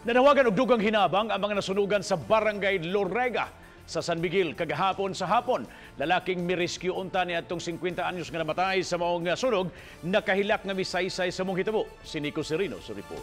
Nanawagan og dugang hinabang ang mga nasunugan sa Barangay Lorega sa San Miguel kagahapon sa hapon. Lalaking mirescue unta niadtong 50 anyos nga namatay sa maong sunog, nakahilak nga misaysay sa mong hitabo. Si Nico Serino sa report.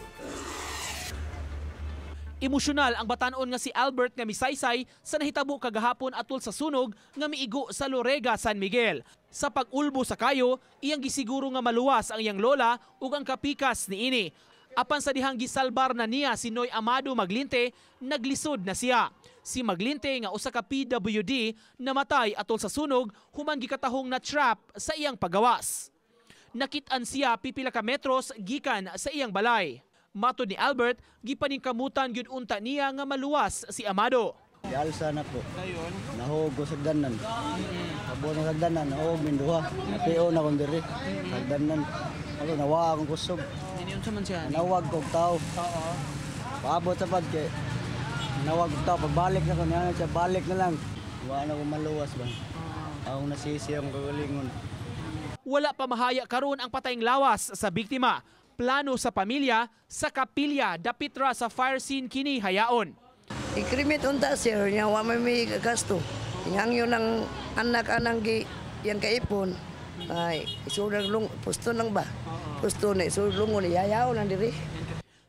Emosyonal ang batanon nga si Albert nga misaysay sa nahitabo kagahapon atol sa sunog nga miigo sa Lorega, San Miguel. Sa pag-ulbo sa kayo, iyang gisiguro nga maluwas ang iyang lola ug ang kapikas niini. Apan sa dihang gisalbar na niya si Noy Amado Maglinte, naglisod na siya. Si Maglinte nga usa ka PWD namatay atol sa sunog human gikatahong na trap sa iyang pagawas. Nakit-an siya pipila ka metros gikan sa iyang balay. Matod ni Albert, gipaningkamutan gyud unta niya nga maluwas si Amado. Alsa na po. Nahugo sa danan. Abo na sa danan, nahog minduha. Napio na kong diri. Sa danan. Ako nawa akong kusog. Yun sa man siya. Nawag kong tao. Oo. Paabot sa pad kay nawag kong tao. Pagbalik na ko niya siya, balik na lang. Wala na akong maluwas ba. Akong nasisi ang kagalingon. Wala pa mahaya karon ang patayng lawas sa biktima. Plano sa pamilya, sa kapilya, dapit ra sa fire scene kini hayaon. Ikrimit unta sir, niya wa may gasto. Yang yun ang anak-anang yang kaipon. Ay, isurag lung, pusto nang ba? Pusto na, isurag lungon, yayaw lang diri.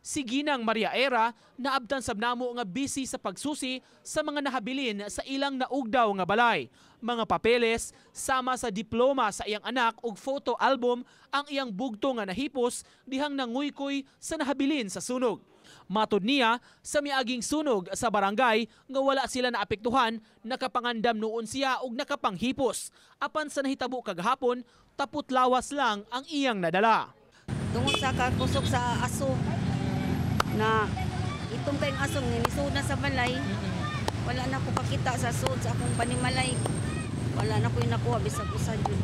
Si Ginang Maria Era, naabdan sab namo nga busy sa pagsusi sa mga nahabilin sa ilang naugdaw nga balay. Mga papeles, sama sa diploma sa iyang anak ug photo album ang iyang bugto nga nahipos dihang nanguykoy sa nahabilin sa sunog. Matod niya, sa miaging sunog sa barangay nga wala sila naapektuhan, nakapangandam noon siya ug nakapanghipos. Apan sa nahitabo kagahapon, tapot lawas lang ang iyang nadala. Tungod sa kakusok sa aso na itong kayong aso nilisod na sa balay, wala na ko pakita sa sud sa akong panimalay. Wala na ko nakuha bisag usa jud.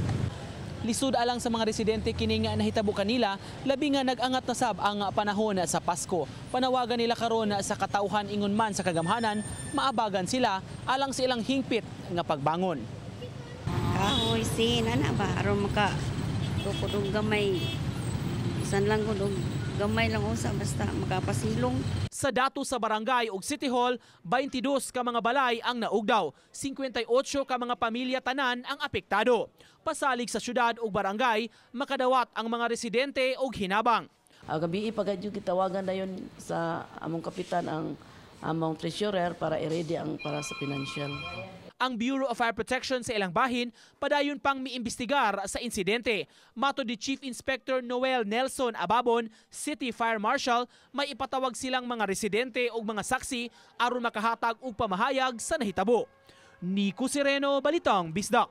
Lisod alang sa mga residente kini nga nahitabo kanila, labi nga nag-angat na sab ang panahon sa Pasko. Panawagan nila karon sa katauhan ingon man sa kagamhanan, maabagan sila alang sa ilang hingpit nga pagbangon. Kahoy sin ana ba aron maka tukod gamay. Bisan lang gud gamay lang usa basta makapasilong. Sa dato sa barangay ug City Hall, 22 ka mga balay ang naugdaw. 58 ka mga pamilya tanan ang apektado. Pasalig sa syudad ug barangay, makadawat ang mga residente og hinabang. Gabi pagadyo gitawagan dayon sa among kapitan ang among treasurer para i-ready ang para sa financial. Ang Bureau of Fire Protection sa ilang bahin padayon pang miimbestigar sa insidente. Matod ni Chief Inspector Noel Nelson Ababon, City Fire Marshal, may ipatawag silang mga residente o mga saksi aron makahatag og pamahayag sa nahitabo. Nico Sereno, Balitang Bisdak.